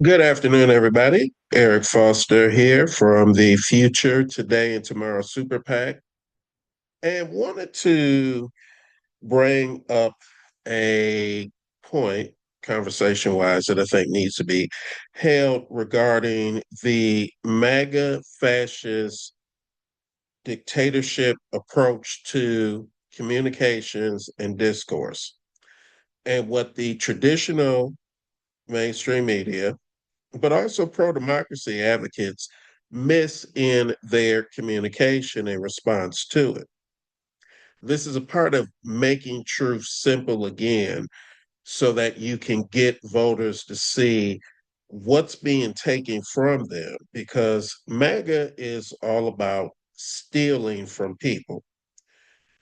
Good afternoon, everybody. Eric Foster here from the Future Today and Tomorrow Super PAC, and wanted to bring up a point, conversation wise, that I think needs to be held regarding the MAGA fascist dictatorship approach to communications and discourse, and what the traditional mainstream media but also pro democracy advocates miss in their communication in response to it. This is a part of making truth simple again so that you can get voters to see what's being taken from them because MAGA is all about stealing from people.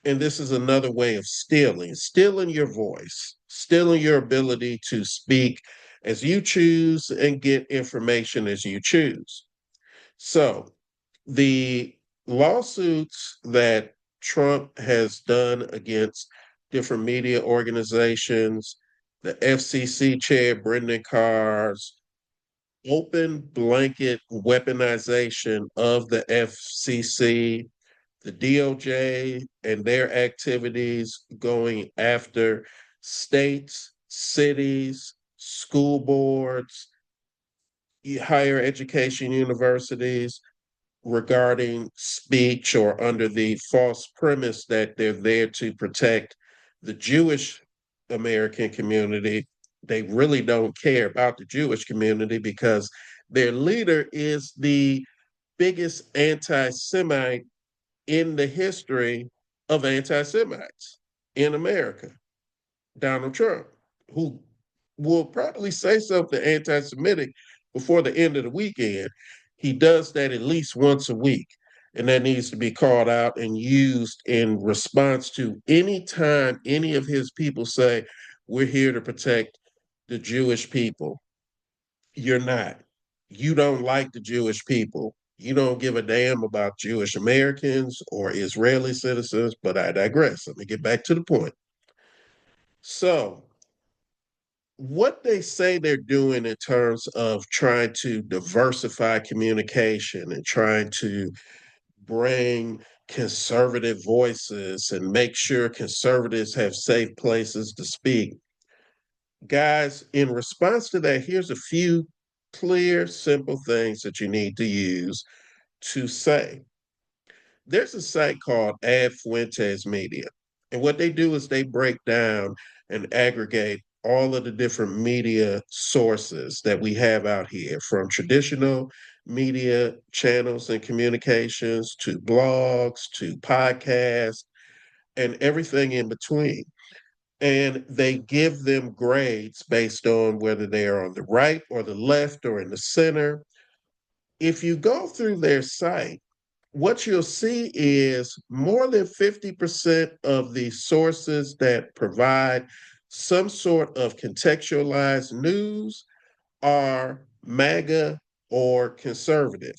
And this is another way of stealing your voice, stealing your ability to speak as you choose and get information as you choose. So, the lawsuits that Trump has done against different media organizations, the FCC chair, Brendan Carr's open blanket weaponization of the FCC, the DOJ and their activities going after states, cities, school boards, higher education universities regarding speech or under the false premise that they're there to protect the Jewish American community. They really don't care about the Jewish community because their leader is the biggest anti Semite in the history of anti Semites in America, Donald Trump, who will probably say something anti Semitic before the end of the weekend. He does that at least once a week. And that needs to be called out and used in response to any time any of his people say, we're here to protect the Jewish people. You're not. You don't like the Jewish people. You don't give a damn about Jewish Americans or Israeli citizens, but I digress. Let me get back to the point. So, what they say they're doing in terms of trying to diversify communication and trying to bring conservative voices and make sure conservatives have safe places to speak. Guys, in response to that, here's a few clear, simple things that you need to use to say. There's a site called Ad Fuentes Media. And what they do is they break down and aggregate all of the different media sources that we have out here, from traditional media channels and communications to blogs to podcasts and everything in between. And they give them grades based on whether they are on the right or the left or in the center. If you go through their site, what you'll see is more than 50% of the sources that provide some sort of contextualized news are MAGA or conservative.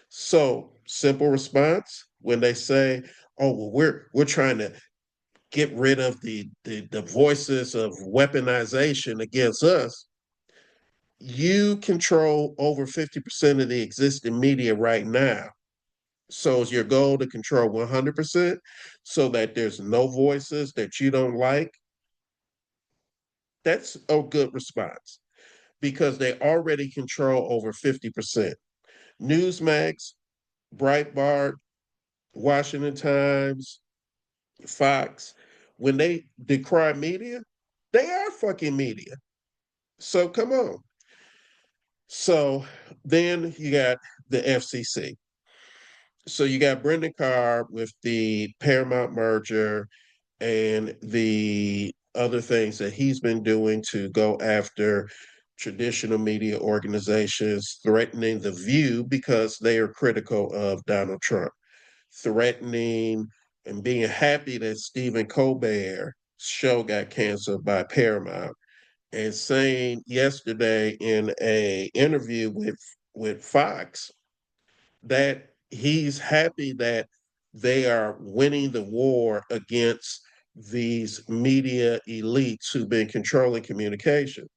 So, simple response when they say, "Oh, well, we're trying to get rid of the voices of weaponization against us," you control over 50% of the existing media right now. So is your goal to control 100% so that there's no voices that you don't like? That's a good response because they already control over 50%. Newsmax, Breitbart, Washington Times, Fox, when they decry media, they are fucking media. So come on. So then you got the FCC. So you got Brendan Carr with the Paramount merger and the other things that he's been doing to go after traditional media organizations, threatening The View because they are critical of Donald Trump, threatening and being happy that Stephen Colbert's show got canceled by Paramount, and saying yesterday in a interview with Fox that he's happy that they are winning the war against these media elites who've been controlling communication.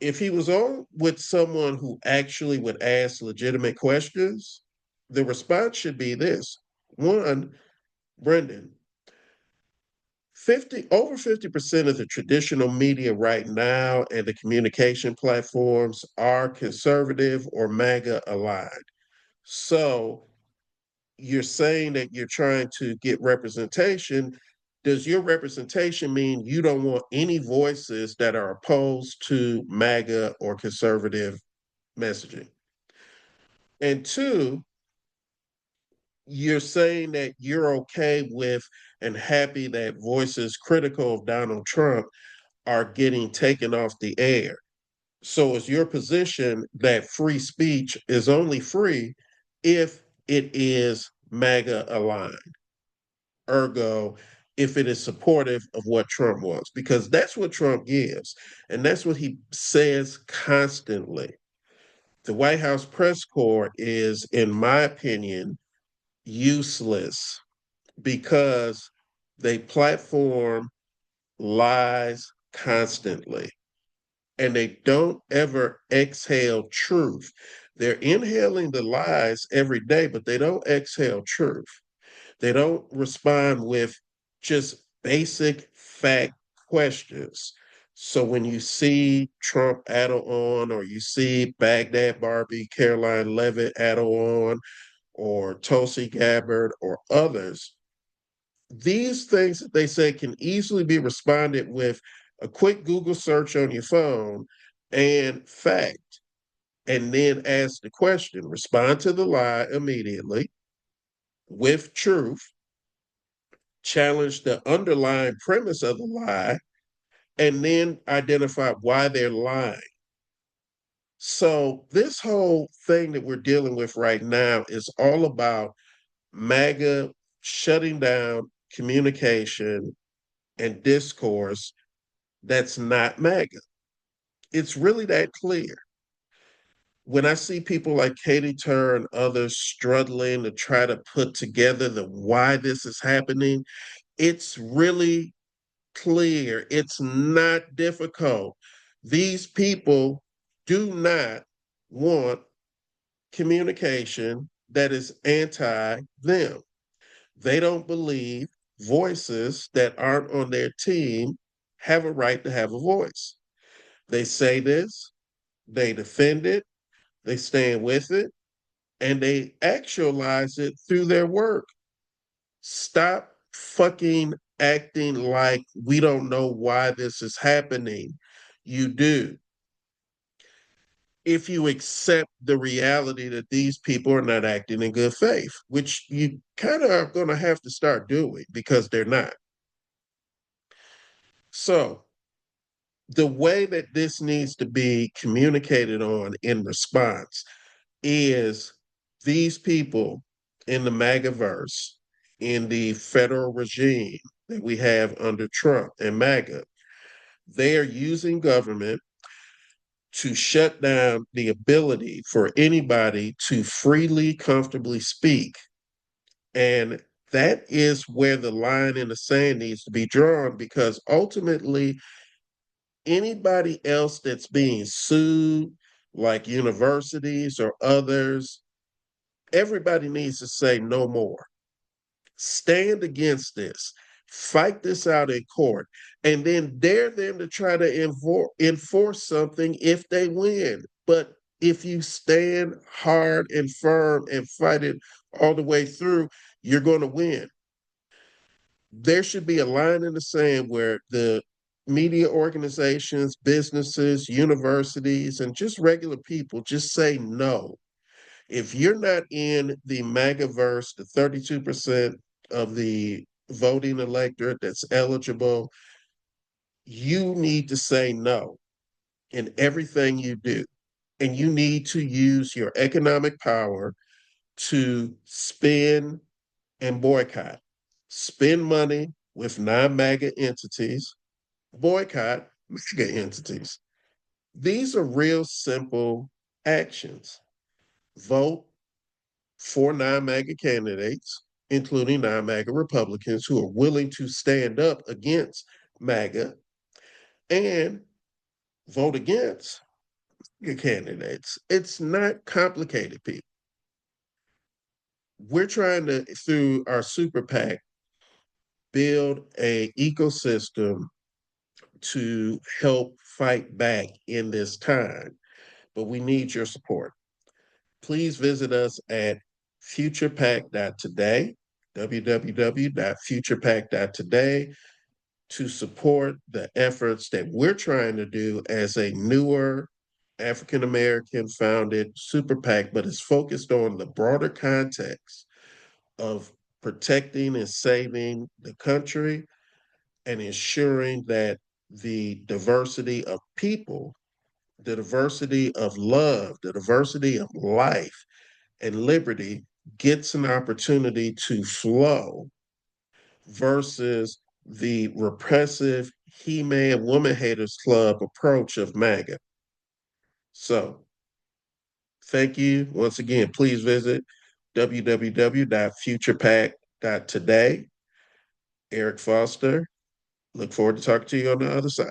If he was on with someone who actually would ask legitimate questions, the response should be this. One, Brendan, 50% of the traditional media right now and the communication platforms are conservative or MAGA aligned. So you're saying that you're trying to get representation. Does your representation mean you don't want any voices that are opposed to MAGA or conservative messaging? And two, you're saying that you're okay with and happy that voices critical of Donald Trump are getting taken off the air. So is your position that free speech is only free if it is MAGA aligned? Ergo, if it is supportive of what Trump wants, because that's what Trump gives. And that's what he says constantly. The White House press corps is, in my opinion, useless because they platform lies constantly and they don't ever exhale truth. They're inhaling the lies every day, but they don't exhale truth. They don't respond with just basic fact questions. So when you see Trump addle on, or you see Baghdad Barbie, Caroline Levitt addle on, or Tulsi Gabbard, or others, these things that they say can easily be responded with a quick Google search on your phone and fact, and then ask the question, respond to the lie immediately with truth, challenge the underlying premise of the lie, and then identify why they're lying. So, this whole thing that we're dealing with right now is all about MAGA shutting down communication and discourse that's not MAGA. It's really that clear. When I see people like Katie Tur and others struggling to try to put together the why this is happening, it's really clear. It's not difficult. These people do not want communication that is anti them. They don't believe voices that aren't on their team have a right to have a voice. They say this, they defend it, they stand with it, and they actualize it through their work. Stop fucking acting like we don't know why this is happening. You do. If you accept the reality that these people are not acting in good faith, which you kind of are going to have to start doing because they're not. So, the way that this needs to be communicated on in response is these people in the MAGA verse, in the federal regime that we have under Trump and MAGA, they are using government to shut down the ability for anybody to freely, comfortably speak. And that is where the line in the sand needs to be drawn because ultimately, anybody else that's being sued, like universities or others, everybody needs to say no more. Stand against this. Fight this out in court, and then dare them to try to enforce something if they win. But if you stand hard and firm and fight it all the way through, you're going to win. There should be a line in the sand where the media organizations, businesses, universities, and just regular people just say no. If you're not in the MAGA verse, the 32% of the voting electorate that's eligible, you need to say no in everything you do. And you need to use your economic power to spend and boycott. Spend money with non MAGA entities, boycott MAGA entities. These are real simple actions. Vote for non MAGA candidates, including non MAGA Republicans who are willing to stand up against MAGA, and vote against candidates. It's not complicated, people. We're trying to, through our super PAC, build a ecosystem to help fight back in this time, but we need your support. Please visit us at futurepack.today, www.futurepack.today, to support the efforts that we're trying to do as a newer African American founded super PAC, but it's focused on the broader context of protecting and saving the country and ensuring that the diversity of people, the diversity of love, the diversity of life and liberty gets an opportunity to flow versus the repressive he-man woman haters club approach of MAGA. So thank you once again. Please visit www.futurepack.today. Eric Foster, look forward to talking to you on the other side.